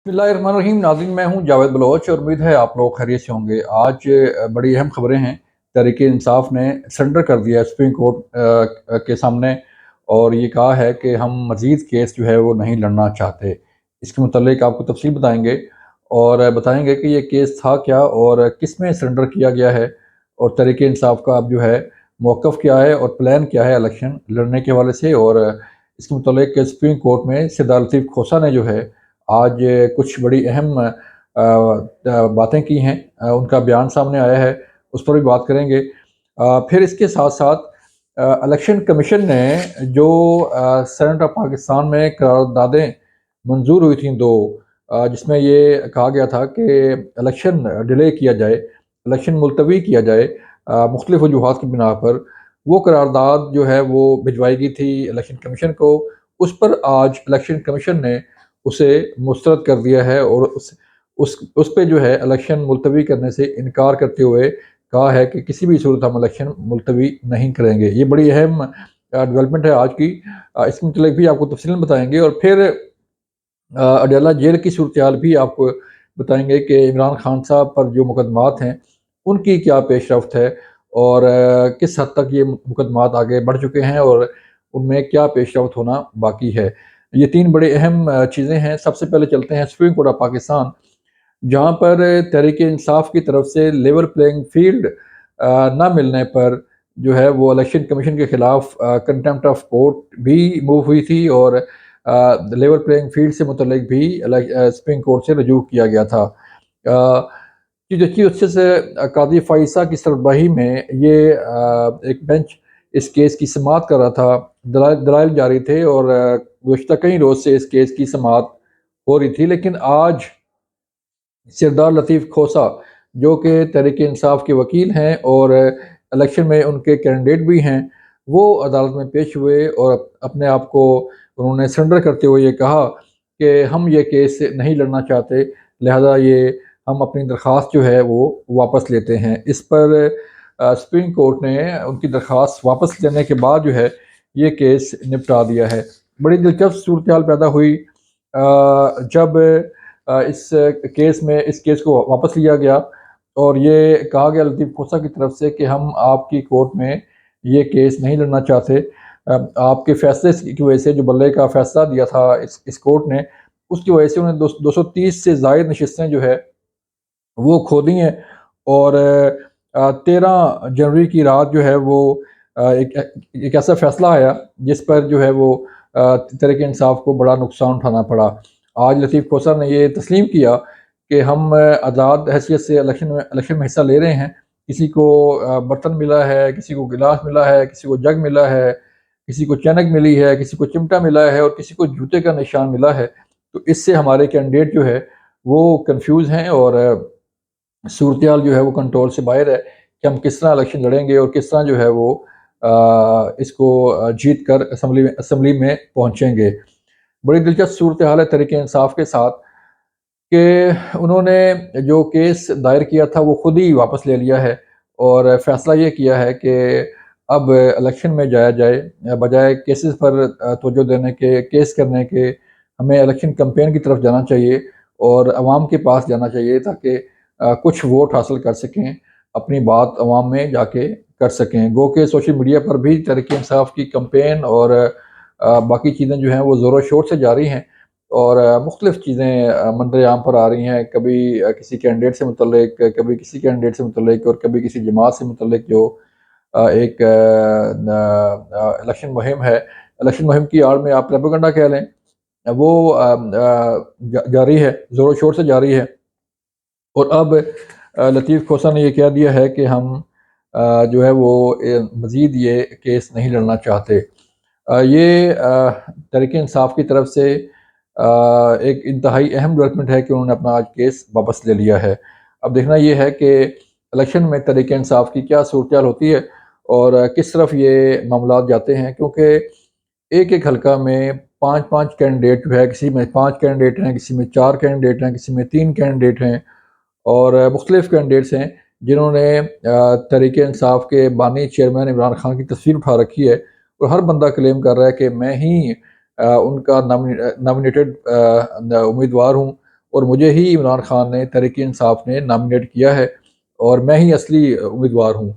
बिस्मिल्लाहिर्रहमानिर्रहीम। नाज़रीन, मैं हूं जावेद बलोच और उम्मीद है आप लोग खैरियत से होंगे। आज बड़ी अहम खबरें हैं। तहरीक इंसाफ ने सरेंडर कर दिया है सुप्रीम कोर्ट के सामने और ये कहा है कि हम मज़ीद केस जो है वो नहीं लड़ना चाहते। इसके मुतालिक आपको तफसील बताएंगे और बताएंगे कि ये केस था क्या और किस में सरेंडर किया गया है और तहरीक इंसाफ का अब जो है मौक़िफ़ क्या है और प्लान क्या है इलेक्शन लड़ने के हवाले से। और इसके मुतालिक सुप्रीम कोर्ट में सरदार लतीफ़ खोसा ने जो है आज कुछ बड़ी अहम बातें की हैं। उनका बयान सामने आया है, उस पर भी बात करेंगे। फिर इसके साथ साथ इलेक्शन कमीशन ने जो सेनेट ऑफ पाकिस्तान में करारदादें मंजूर हुई थी दो, जिसमें ये कहा गया था कि इलेक्शन डिले किया जाए, इलेक्शन मुलतवी किया जाए मुख्तलिफ वजूहात की बिना पर, वो करारदाद जो है वो भिजवाई गई थी इलेक्शन कमीशन को। उस पर आज इलेक्शन कमीशन ने उसे मुस्तरद कर दिया है और उस पे जो है इलेक्शन मुलतवी करने से इनकार करते हुए कहा है कि किसी भी सूरत हम इलेक्शन मुलतवी नहीं करेंगे। ये बड़ी अहम डेवलपमेंट है आज की। इसके मतलब भी आपको तफसील बताएंगे और फिर अडयाला जेल की सूरत भी आपको बताएंगे कि इमरान खान साहब पर जो मुकदमात हैं उनकी क्या पेशरफ्त है और किस हद तक ये मुकदमात आगे बढ़ चुके हैं और उनमें क्या पेशरफ्त होना बाकी है। ये तीन बड़े अहम चीज़ें हैं। सबसे पहले चलते हैं सुप्रीम कोर्ट ऑफ पाकिस्तान, जहाँ पर तहरीक इंसाफ की तरफ से लेवल प्लेइंग फील्ड ना मिलने पर जो है वो इलेक्शन कमीशन के खिलाफ कंटेम्प्ट ऑफ कोर्ट भी मूव हुई थी और लेवल प्लेइंग फील्ड से मुतल्लिक भी सुप्रीम कोर्ट से रजू किया गया था। चीफ जस्टिस कादी फाइसा की सरबराही में ये एक बेंच इस केस की समाअत कर रहा था। दलाइल जारी थे और गुज़श्ता कई रोज़ से इस केस की समाअत हो रही थी, लेकिन आज सरदार लतीफ़ खोसा, जो कि तहरीक इंसाफ के वकील हैं और इलेक्शन में उनके कैंडिडेट भी हैं, वो अदालत में पेश हुए और अपने आप को उन्होंने सरेंडर करते हुए ये कहा कि हम ये केस नहीं लड़ना चाहते, लिहाजा ये हम अपनी दरख्वास्त जो है वो वापस लेते हैं। इस पर सुप्रीम कोर्ट ने उनकी दरख्वास्त वापस लेने के बाद जो है ये केस निपटा दिया है। बड़ी दिलचस्प सूरत हाल पैदा हुई जब इस केस को वापस लिया गया और ये कहा गया लतीफ़ खोसा की तरफ से कि हम आपकी कोर्ट में ये केस नहीं लड़ना चाहते। आपके फैसले की वजह से, जो बल्ले का फैसला दिया था इस कोर्ट ने, उसकी वजह से उन्हें 230 से ज़ायद नशिस्तें जो है वो खो दी हैं और 13 जनवरी की रात जो है वो एक ऐसा फैसला आया जिस पर जो है वो तहरीक इंसाफ को बड़ा नुकसान उठाना पड़ा। आज लतीफ़ खोसा ने ये तस्लीम किया कि हम आज़ाद हैसियत से इलेक्शन में हिस्सा ले रहे हैं। किसी को बर्तन मिला है, किसी को गिलास मिला है, किसी को जग मिला है, किसी को चनक मिली है, किसी को चिमटा मिला है और किसी को जूते का निशान मिला है। तो इससे हमारे कैंडिडेट जो है वो कन्फ्यूज़ हैं और सूरत-ए-हाल जो है वो कंट्रोल से बाहर है कि हम किस तरह इलेक्शन लड़ेंगे और किस तरह जो है वो इसको जीत कर असम्बली में पहुँचेंगे। बड़ी दिलचस्प सूरत-ए-हाल है तहरीक इंसाफ के साथ कि उन्होंने जो केस दायर किया था वो खुद ही वापस ले लिया है और फ़ैसला ये किया है कि अब इलेक्शन में जाया जाए, बजाय केसेस पर तवज्जो देने के, केस करने के, हमें इलेक्शन कैंपेन की तरफ जाना चाहिए और अवाम के पास जाना चाहिए ताकि कुछ वोट हासिल कर सकें, अपनी बात अवाम में जाके कर सकें। गो के सोशल मीडिया पर भी तहरीक इंसाफ की कैंपेन और बाकी चीज़ें जो हैं वो ज़ोरों शोर से जारी हैं और मुख्तलिफ़ चीज़ें मंज़र-ए-आम पर आ रही हैं। कभी किसी कैंडिडेट से मुतल्लिक, कभी किसी कैंडिडेट से मुतल्लिक और कभी किसी जमात से मुतल्लिक जो एक इलेक्शन मुहिम है। इलेक्शन मुहिम की आड़ में आप प्रोपेगेंडा कह लें, वो जारी है, ज़ोरों शोर से जारी है। और अब लतीफ़ खोसा ने ये कह दिया है कि हम जो है वो मज़ीद ये केस नहीं लड़ना चाहते। ये तहरीक इंसाफ की तरफ से एक इंतहाई अहम डेवलपमेंट है कि उन्होंने अपना आज केस वापस ले लिया है। अब देखना ये है कि इलेक्शन में तहरीक इंसाफ की क्या सूरत-ए-हाल होती है और किस तरफ ये मामलात जाते हैं, क्योंकि एक-एक हलका में 5-5 कैंडिडेट जो है, किसी में 5 कैंडिडेट हैं, किसी में 4 कैंडिडेट हैं, किसी में 3 कैंडिडेट हैं और मुख्तलिफ़ कैंडिडेट्स हैं जिन्होंने तहरीक इंसाफ के बानी चेयरमैन इमरान खान की तस्वीर उठा रखी है और हर बंदा क्लेम कर रहा है कि मैं ही उनका नॉमिनेटेड उम्मीदवार हूँ اور مجھے ہی عمران خان نے تحریک انصاف نے نامنیٹ کیا ہے، اور میں ہی اصلی امیدوار ہوں۔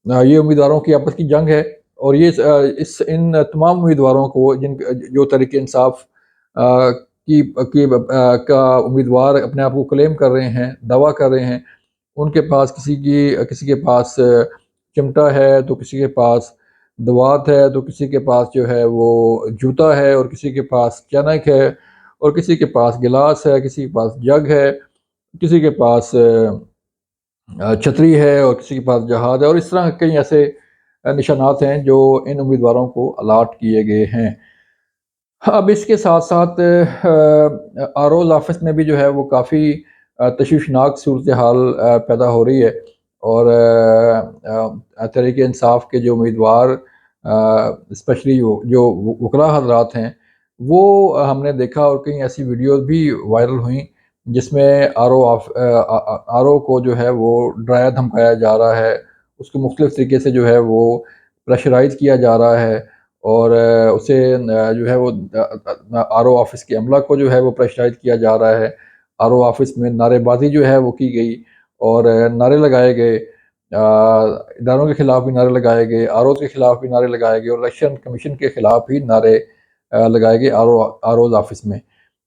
یہ امیدواروں کی آپس کی جنگ ہے، اور یہ ان تمام امیدواروں کو جو تحریک انصاف کا امیدوار اپنے آپ کو کلیم کر رہے ہیں، دعویٰ کر رہے ہیں، ان کے پاس کسی کے پاس چمٹا ہے، تو کسی کے پاس دوات ہے، تو کسی کے پاس جو ہے وہ جوتا ہے، اور کسی کے پاس چنک ہے، اور کسی کے پاس گلاس ہے، کسی کے پاس جگ ہے، کسی کے پاس چھتری ہے، اور کسی کے پاس جہاز ہے، اور اس طرح کئی ایسے نشانات ہیں جو ان امیدواروں کو الاٹ کیے گئے ہیں۔ اب اس کے ساتھ ساتھ آروز آفس میں بھی جو ہے وہ کافی تشویشناک صورتحال پیدا ہو رہی ہے، اور تحریک انصاف کے جو امیدوار اسپیشلی جو وکلاء حضرات ہیں، وہ ہم نے دیکھا، اور کئی ایسی ویڈیوز بھی وائرل ہوئیں جس میں آر او کو جو ہے وہ ڈرایا دھمکایا جا رہا ہے، اس کو مختلف طریقے سے جو ہے وہ پریشرائز کیا جا رہا ہے، اور اسے جو ہے وہ آر او آفس کے عملہ کو جو ہے وہ پریشرائز کیا جا رہا ہے۔ آر او آفس میں نعرے بازی جو ہے وہ کی گئی، اور نعرے لگائے گئے، اداروں کے خلاف بھی نعرے لگائے گئے، آر او کے خلاف بھی نعرے لگائے گئے، اور الیکشن کمیشن کے خلاف بھی نعرے لگائے گئے آر اوز آفس میں۔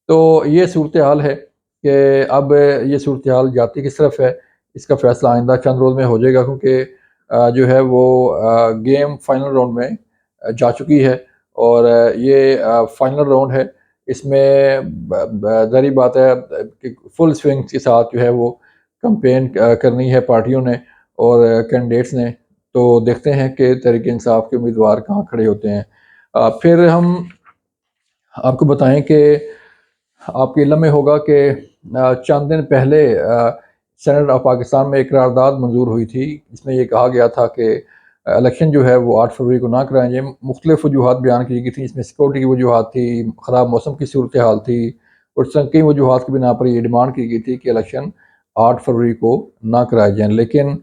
تو یہ صورتحال ہے کہ اب یہ صورتحال جاتی کس طرف ہے، اس کا فیصلہ آئندہ چند روز میں ہو جائے گا، کیونکہ جو ہے وہ گیم فائنل راؤنڈ میں جا چکی ہے، اور یہ فائنل راؤنڈ ہے۔ اس میں ظاہری بات ہے کہ فل سوئنگ کے ساتھ جو ہے وہ کمپین کرنی ہے پارٹیوں نے اور کینڈیڈیٹس نے، تو دیکھتے ہیں کہ تحریک انصاف کے امیدوار کہاں کھڑے ہوتے ہیں۔ پھر ہم آپ کو بتائیں کہ آپ کے علم میں ہوگا کہ چند دن پہلے سینیٹ آف پاکستان میں ایک قرارداد منظور ہوئی تھی، جس میں یہ کہا گیا تھا کہ الیکشن جو ہے وہ 8 فروری کو نہ کرائیں گے۔ مختلف وجوہات بیان کی گئی تھیں، اس میں سیکورٹی کی وجوہات تھی، خراب موسم کی صورتحال تھی، اور کئی وجوہات کی بنا پر یہ ڈیمانڈ کی گئی تھی کہ الیکشن 8 فروری کو نہ کرائے جائیں۔ لیکن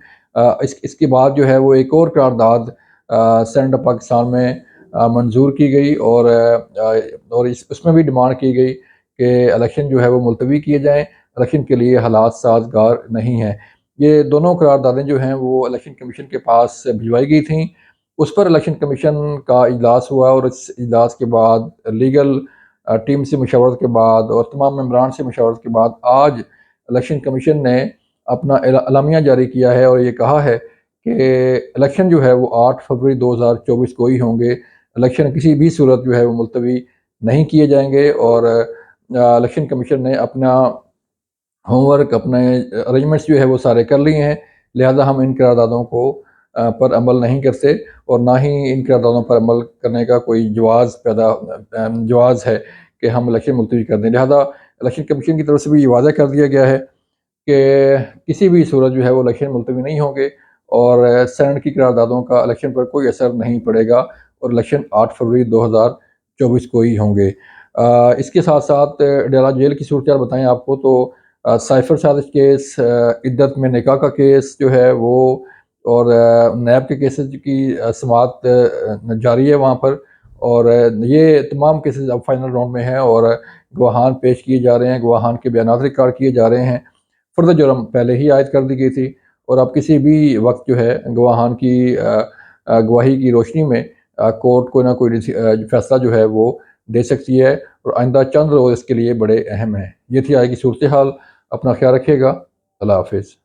اس کے بعد جو ہے وہ ایک اور قرارداد سینیٹ آف پاکستان میں منظور کی گئی، اور اس میں بھی ڈیمانڈ کی گئی کہ الیکشن جو ہے وہ ملتوی کیے جائیں، الیکشن کے لیے حالات سازگار نہیں ہیں۔ یہ دونوں قراردادیں جو ہیں وہ الیکشن کمیشن کے پاس بھجوائی گئی تھیں، اس پر الیکشن کمیشن کا اجلاس ہوا، اور اس اجلاس کے بعد لیگل ٹیم سے مشاورت کے بعد اور تمام ممبران سے مشاورت کے بعد آج الیکشن کمیشن نے اپنا اعلامیہ جاری کیا ہے، اور یہ کہا ہے کہ الیکشن جو ہے وہ 8 فروری 2024 کو ہی ہوں گے۔ الیکشن کسی بھی صورت جو ہے وہ ملتوی نہیں کیے جائیں گے، اور الیکشن کمیشن نے اپنا ہوم ورک، اپنے ارینجمنٹس جو ہے وہ سارے کر لیے ہیں، لہذا ہم ان قراردادوں کو پر عمل نہیں کرتے، اور نہ ہی ان قراردادوں پر عمل کرنے کا کوئی جواز ہے کہ ہم الیکشن ملتوی کر دیں۔ لہذا الیکشن کمیشن کی طرف سے بھی یہ واضح کر دیا گیا ہے کہ کسی بھی صورت جو ہے وہ الیکشن ملتوی نہیں ہوں گے، اور سینیٹ کی قراردادوں کا الیکشن پر کوئی اثر نہیں پڑے گا، اور الیکشن 8 فروری 2024 کو ہی ہوں گے۔ اس کے ساتھ ساتھ ڈیرہ جیل کی صورتحال بتائیں آپ کو، تو سائفر سازش کیس، عدت میں نکاح کا کیس جو ہے وہ، اور نیب کے کیسز کی سماعت جاری ہے وہاں پر، اور یہ تمام کیسز اب فائنل راؤنڈ میں ہیں، اور گواہان پیش کیے جا رہے ہیں، گواہان کے بیانات ریکارڈ کیے جا رہے ہیں۔ فرد جرم پہلے ہی عائد کر دی گئی تھی، اور اب کسی بھی وقت جو ہے گواہان کی گواہی کی روشنی میں کورٹ کوئی نہ کوئی فیصلہ جو ہے وہ دے سکتی ہے، اور آئندہ چند روز اس کے لیے بڑے اہم ہیں۔ یہ تھی آج کی صورتحال، اپنا خیال رکھیے گا، اللہ حافظ۔